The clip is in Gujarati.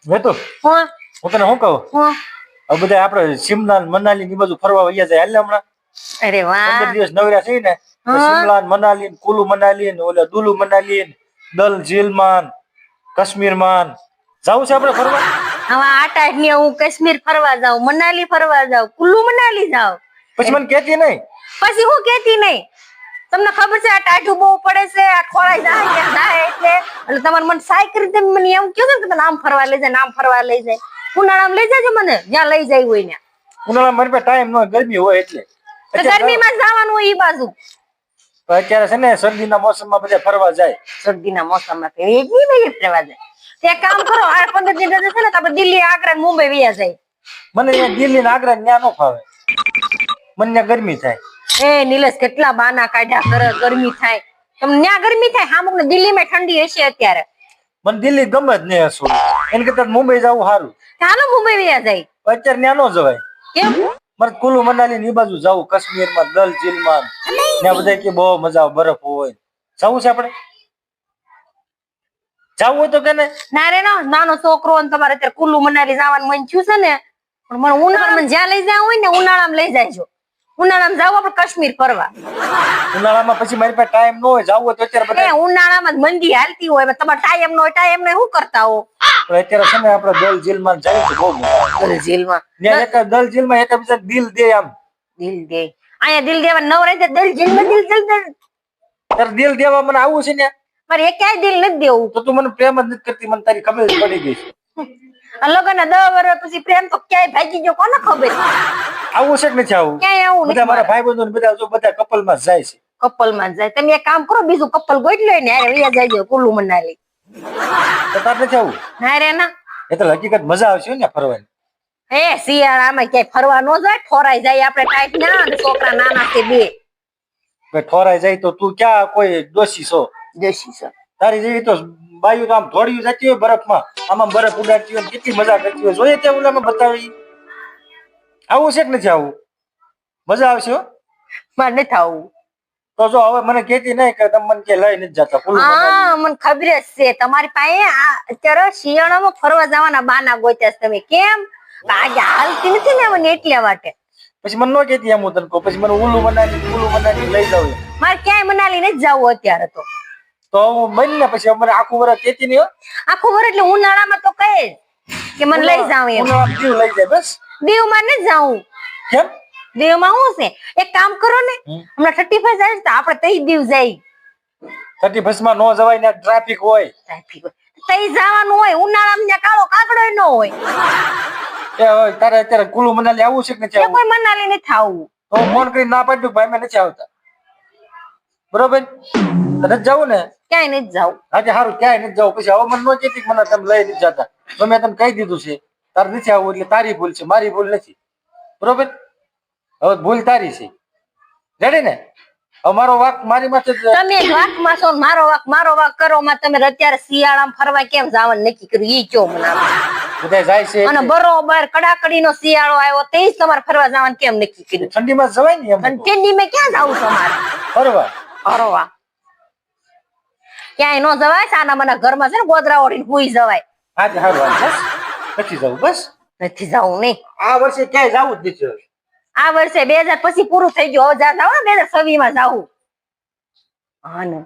મેં તો હું તને શું કહું, હવે બધા આપડે શિમલા મનાલી ની બાજુ ફરવા વયા જાય હાલ હમણાં. અરે વાહ 15 દિવસ નવરા છે ને શિમલા મનાલી કુલુ મનાલી ને ઓલા દુલુ મનાલી દલ ઝીલમાન કાશ્મીરમાં જાવું છે આપણે ફરવા. હવે આ ટાઈપ ની હું કાશ્મીર ફરવા જાઉં, મનાલી ફરવા જાઉં, કુલ્લુ મનાલી જાઉં. પછી મને કહેતી નહીં. પછી હું કહેતી નહીં? તમને ખબર છે આ ટાઢું બહુ પડે છે, આ ખોળાઈ જાય એટલે તમારે મને સાય કરી દે, મને એમ કહો ને કે તને આમ ફરવા લઈ જાય, આમ ફરવા લઈ જાય. ઉનાળામાં લઈ જાજો મને, જ્યાં લઈ જાય હોય ને. ઉનાળામાં મારી પાસે ટાઈમ ન હોય, ગરમી હોય એટલે. ગરમીમાં જવાનું હોય ઈ બાજુ. અત્યારે છે ને શરદીના મોસમમાં બધા ફરવા જાય. શરદીના મોસમમાં ફરવા જાય. તે કામ કરો, આ 15 દિન છે ને આપણે દિલ્હી, આગ્રા, મુંબઈ વયા જાય. મને દિલ્હી ને આગ્રા ત્યાં ન ફાવે, મને ત્યાં ગરમી થાય. એ નિલેશ કેટલા બાના કાઢ્યા કરે, ગરમી થાય. તમને ત્યાં ગરમી થાય, હા મુક દિલ્હીમાં ઠંડી હશે અત્યારે. મને દિલ્હી ગમે જ નહીં હસું, એને કરતા મુંબઈ જવું સારું. ચાલો મુંબઈ વયા જાય. અત્યારે ત્યાં ન જવાય. કેમ? મારે કુલુ મનાલી ની બાજુ જવું, કાશ્મીરમાં દલ ઝીલમાં ત્યાં બધા કે બહુ મજા આવે, બરફ હોય. જવું છે આપણે? જવું હોય તો કે ને. ના રે ના, નાનો છોકરો ને તમારે અત્યારે કુલ્લુ મનાલી જવાનું મન થયું છે ને, પણ મને ઉનાળામાં જ્યાં લઈ જાય હોય ને ઉનાળામાં લઈ જાય. ઉનાળામાં જાવ આપણે કાશ્મીર ફરવા. ઉનાળામાં પછી મારી પાસે ટાઈમ ન હોય, જવું હોય તો અત્યારે બધા ઉનાળામાં મંદી હાલતી હોય, તમારે ટાઈમ ન હોય, ટાઈમ ને શું કરતા હો? અત્યારે છે ને આપણે દલ ઝીલમાં જાય તો બહુ મજા આવે. દલ ઝીલમાં દલ ઝીલમાં એક બીજા દિલ દે, આમ દિલ દે. અહીંયા દિલ દેવા નવરાય છે, દલ ઝીલમાં દિલ દે. તારે દિલ દેવા મને આવું છે ને? મારે એ ક્યાંય દિલ નથી દેવું. તો તું મને પ્રેમ જ નથી કરતી, મને તારી ખબર જ પડી ગઈ છે. લગન 10 વર્ષ પછી પ્રેમ તો ક્યાંય ભાગી ગયો, કોને ખબર? આવું છે કે નથી આવું? ક્યાંય આવું નથી. બધા મારા ભાઈબંધો બધા જો બધા કપલ માં જાય છે. કપલ માં જાય. તમે એક કામ કરો, બીજું કપલ ગોઠ લો ને હારે વયા જાયજો કુલ્લુ મનાલી. તો તાર નથી આવું? ના રે ના. એ તો હકીકત મજા આવશે ને ફરવાની. શિયાળામાં ક્યાંય ફરવા ન જાય, ઠોરાઈ જાય આપણે ટાઈપ ના, છોકરા નાના છે બે. ઠોરાઈ જાય તો તું ક્યાં કોઈ દોષી છો? દોષી છો તારી જેવી તો બાયું તો આમ ધોળિયું જતી હોય બરફમાં, આમાં બરફ ઉડાડતી હોય, કેટલી મજા કરતી હોય, જોઈએ તે ઓલામાં બતાવી. આવું છે કે નથી આવું? મજા આવશે હો. મારે નથી આવું. તો જો હવે મને કહેતી નહીં કે તમે મને કે લઈ નથી જતા. હા મને ખબર જ છે, તમારી પાસે અત્યારે શિયાળામાં ફરવા જવાના બાના ગોત્યા છે તમે. કેમ? આજે હાલતી નથી ને મને એટલા માટે. પછી મને ન કહેતી એમ હું તને કહું, પછી મને કુલ્લુ મનાલી લઈ જાવ. મારે ક્યાંય મનાલી નથી જવું અત્યારે તો હું બની ને પછી અમારે આખું વર્ષ કહેતી નહીં. આખું વર્ષ એટલે ઉનાળામાં તો કહે કે મને લઈ જાવ એમ. દીવ લઈ જાય બસ. દીવ માં નથી જાવું. કેમ? દીવ માં શું છે? એક કામ કરો ને, હમણાં 35 જાય તો આપણે તઈ દીવ જાય. 35 માં ન જવાય ને, ટ્રાફિક હોય. તઈ જવાનું હોય, ઉનાળામાં ત્યાં કાળો કાકડો ન હોય. તારે અત્યારે કુલ્લુ મનાલી આવું છે કે નથી? કોઈ મનાલી નથી આવું. તો ફોન કરી ના પાડ્યું ભાઈ મેં નથી આવતા. બરોબર? નથી જવું ને? ક્યાંય નથી જવું. આજે સારું, ક્યાંય નથી જવું. પછી હવે મને ન કહેતી મને તમે લઈ નથી જતા. તો મેં તને કહી દીધું છે તારે નથી આવવું, એટલે તારી ભૂલ છે, મારી ભૂલ નથી. બરોબર? હવે ભૂલ તારી છે. રેડી ને? હવે મારો વાક મારી માથે. તમે વાક માં છો, મારો વાક કરો માં. તમે અત્યારે શિયાળામાં ફરવા કેમ જવાનું નક્કી કર્યું ઈ કયો મને? બધા જાય છે અને બરોબર કડાકડી નો શિયાળો આવ્યો તે જ તમારે ફરવા જવાનું કેમ નક્કી કર્યું? ઠંડીમાં જવાય ને એમ. ઠંડીમાં ક્યાં જવું તમારે ફરવા? ક્યાંય ન જવાય. સાના માના ઘરમાં છે ને ગોદરા ઓઢીને સુઈ જવાય. આજે સારું, બસ નથી જવું. બસ નથી જવું નહીં. આ વર્ષે ક્યાંય જવું જ નથી. આ વર્ષે 2000 પછી પૂરું થઈ ગયું. હવે જાવ ને 2026 માં જાવું. હા ને.